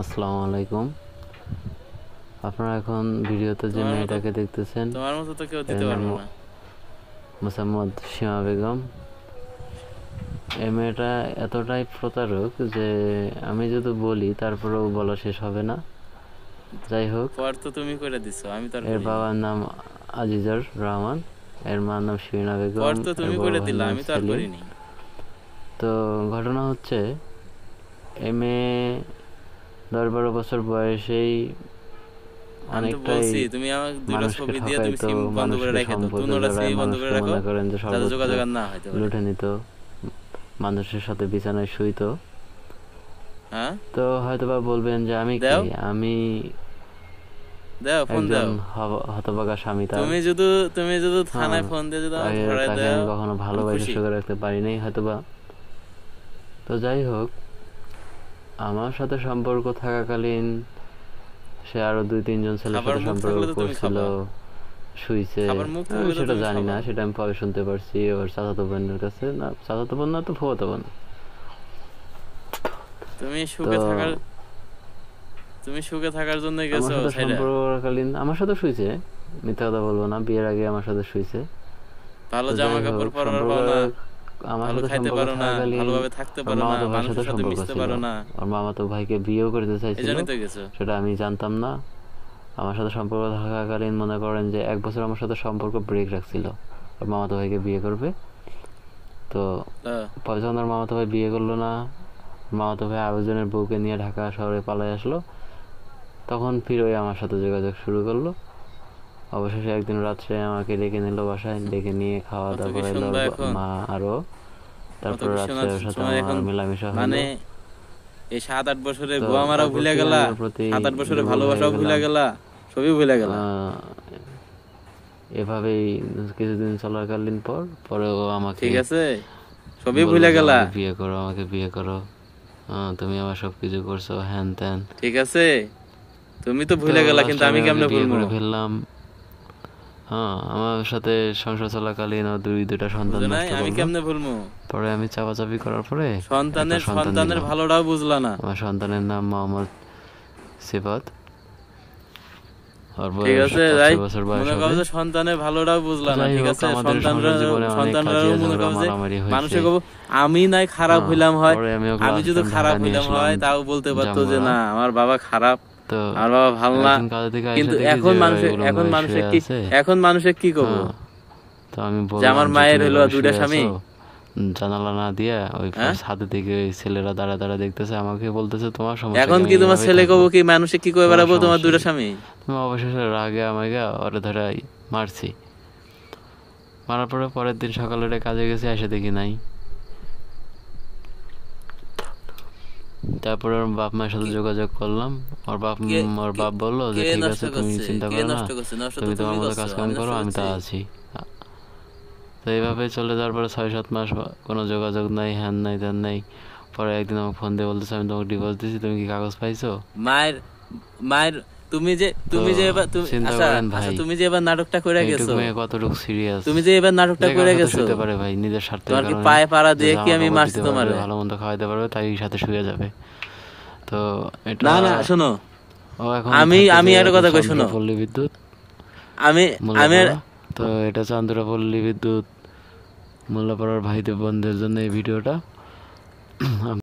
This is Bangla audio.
আসসালামু আলাইকুম। আপনারা এখন ভিডিওতে যে মেয়েটাকে দেখতেছেন তোমার মতো তো কেউ এর দিতে নাম পারবে না। মোসাম্মদ সীমা বেগম। এই মেয়েটা এতটাই প্রতারক যে আমি যদি বলি তারপরেও বলা শেষ হবে না। যাই হোক, পর তো তুমি করে দিছো, আমি তো আর এর করিনি। বাবার নাম আজিজুর রহমান, এর মার নাম শিরিনা পর বেগম, তো এর তুমি বড় করে ভাইয়ের দিলা, নাম আমি তো আর সেলিম। করিনি। তো ঘটনা হচ্ছে, এই মেয়ে 10-12 বছর বয়সেই আমি তো অনেকটাই বলছি তুমি আমাকে দুইটা মানুষকে ছবি দিয়ে তুমি ঠকাইতো, সিম বন্ধ করে মানুষকে রেখে দাও, সম্পদে দুনোটা জড়ায়, সিম বন্ধ করে মানুষকে রাখো, মনে করেন যে যাতে সর্বোচ্চ যোগাযোগ আর না হইতে পারে। লুটে নিত, মানুষের সাথে বিছানায় শুইতো। হ্যাঁ, তো হয়তোবা বলবেন যে আমি কি, দাও আমি দাও, ফোন একজন দাও। হতভাগা স্বামী তার। তুমি যদি হ্যাঁ, থানায় ফোন দিয়ে যদি আমাকে তাকে ধরায় তাকে দাও, আমি কখনো আমি ভালোবাসে খুশি। সুখে রাখতে পারি নাই হয়তোবা। তো যাই হোক, আমার সাথে সম্পর্ক থাকাকালীন সে আরো 2-3 জন ছেলের খাবার সাথে মুখ সম্পর্ক থাকলে তো তুমি করছিল, খাবা, শুইছে। খাবার মুখ আমি থাকলে তো সেটা তুমি জানি খাবা। না, সেটা আমি পরে শুনতে পারছি ওর চাচাতো বোনের কাছে, না চাচাতো বোন না তো ফুফাতো বোন। তুমি তো সুখে থাকার তুমি সুখে থাকার জন্য আমার গেছো সাথে ছাইরা। সম্পর্ক করাকালীন আমার সাথে শুইছে, মিথ্যা কথা বলবো না, বিয়ের আগে আমার সাথে শুইছে। ভালো তো জামা যাই হোক, কাপড় পরতে সম্পর্ক পারো না, আমার ভালো সাথে খাইতে সম্পর্ক পারো না, থাকাকালীন ভালোভাবে থাকতে ওর পারো না, মামাতো ভাইয়ের সাথে মানুষের সাথে সম্পর্ক মিশতে ছিল। পারো না, ওর মামাতো ভাইকে বিয়েও করতে এই চাইছিল, জন্যই তো গেছো। সেটা আমি জানতাম না। আমার সাথে সম্পর্ক থাকাকালীন মনে করেন যে 1 বছর আমার সাথে সম্পর্ক ব্রেক রাখছিল, ওর মামাতো ভাইকে বিয়ে করবে। তো পরে যখন ওর মামাতো ভাই বিয়ে করলো না, মামাতো ভাই আরেকজনের বউকে নিয়ে ঢাকা শহরে পালাই আসলো, তখন ফিরে আমার সাথে যোগাযোগ শুরু করলো। অবশেষে একদিন রাত্রে আমাকে ডেকে নিল বাসায়, ডেকে নিয়ে খাওয়া কত দাওয়া কি করাইলো ওর শুনবা এখন, মা আরো। কত তারপরে কি রাত্রে শোনার ওর সাথে সময় এখন। আমার মেলামেশা মানে হইলো। এই 7-8 বছরে তো গোয়া মারা তারপর ভুলে থেকে গেলা, আমি ওর প্রতি 7-8 বছরে দুর্বল হয়ে ভালোবাসাও ভুলে গেলাম। গেলা, সবই ভুলে গেলা। এভাবেই কিছুদিন চলাকালীন পরে ও আমাকে ঠিক আছে, সবই বললো ভুলে যে গেলা। আমাকে বিয়ে করো, আমাকে বিয়ে করো, তুমি আমার সব কিছু করছো, হ্যান ত্যান। ঠিক আছে, তুমি তো তো ভুলে গেলা, লাস্টে কিন্তু আমি আমি ওকে কেমনে বিয়ে ভুলবো? করে ফেললাম। হ্যাঁ, আমার সাথে সংসার চলাকালীন ও 2টা সন্তান বুঝো নাই, নষ্ট আমি করলো। কেমনে ভুলবো? পরে আমি চাপাচাপি করার পরে একটা সন্তানের সন্তান সন্তানের দিলাম। ভালোটাও বুঝলা না। আমার সন্তানের নাম মোহাম্মদ সিফাত। ওর ঠিক বয়স আছে, 5-6 রাইট। বছর বয়স মনে করো হবে। যে সন্তানের ভালোটাও তো বুঝলা না, যাই ঠিক হোক, আছে। আমাদের সন্তানরা সংসার জীবনে অনেক সন্তানরাও কাজিয়া মনে ঝগড়া করো যে মারামারি হয়েছে। মানুষে কব আমি নাই খারাপ হ্যাঁ, হইলাম হয়, পরে আমি ওকে আমি লাস্ট যদি টাইম ঢাকা খারাপ নিয়ে হইলাম আসলাম হয় তাও বলতে পারতো যে জামগড়া। না আমার বাবা খারাপ, তো আমার বাবা ভালো না। একদিন কাজে থেকে এসে কিন্তু দেখি যে এখন মানুষে ওগুলো এখন মেয়ে মানুষে শুয়ে কি আছে। এখন মানুষে কি কব, হ্যাঁ, তো আমি যে বললাম আমার যে মায়ের তুমি হইলো এভাবে 2টা শুয়ে স্বামী। আছো, জানালা না দিয়ে ওই হ্যাঁ, ছাদে থেকে ওই ছেলেরা দাঁড়া দাঁড়া দেখতেছে, আমাকে বলতেছে তোমার সমস্যা কি, এখন আমি কি তোমার এভাবেই ছেলে কব থাকবো, কি মানুষে কি কয়ে তোমার বেড়াবো তোমার সমস্যা 2টা কি। স্বামী? তুমি অবশেষে রাগে আমাকে ওরে ধরে মারছি। মারার পরে পরের দিন সকালে উঠে কাজে গেছি, এসে দেখি নাই। তারপরে ওর বাপ মায়ের সাথে যোগাযোগ করলাম। কে ওর কে বাপ বললো কে যে ঠিক নষ্ট আছে, তুমি করছে, চিন্তা কে করো না, নষ্ট করছে? নষ্ট তো তুমি তোমার তুমি মতো করছো, কাজ কাম আমি করো, নষ্ট আমি তা করছি? আছি। তো এইভাবে চলে যাওয়ার পরে 6-7 মাস কোনো যোগাযোগ নাই, হ্যান নাই ত্যান নাই। পরে একদিন আমাকে ফোন দিয়ে বলতেছে আমি তোমাকে ডিভোর্স দিছি, তুমি কি কাগজ পাইছো? মায়ের মায়ের তুমি যে তো তুমি যে এবার চিন্তা আচ্ছা করেন আচ্ছা, ভাই, তুমি যে এবার নাটকটা করে এইটুক গেছো, মেয়ে কতটুকু সিরিয়াস, তুমি যে এবার নাটকটা যে কারোর করে সাথে গেছো, শুতে পারে ভাই নিজের স্বার্থের তোমার কি কারণে, পায়ে পাড়া যে দিয়ে কি জামা আমি কাপড় মারছি দিতে পারবে, তোমারে? ভালো মন্দ খাওয়াইতে পারবে, তাই সাথে শুয়ে যাবে। তো এটা না না, শোনো, ও এখন আমি থাকতেছে আমি একটা কথা কই, শোনো, চন্দ্রপল্লী বিদ্যুৎ আমি আমি মোল্লাপাড়া। তো এটা চন্দ্রপল্লী বিদ্যুৎ মোল্লাপাড়ার ভাইদের বোনদের জন্য এই ভিডিওটা।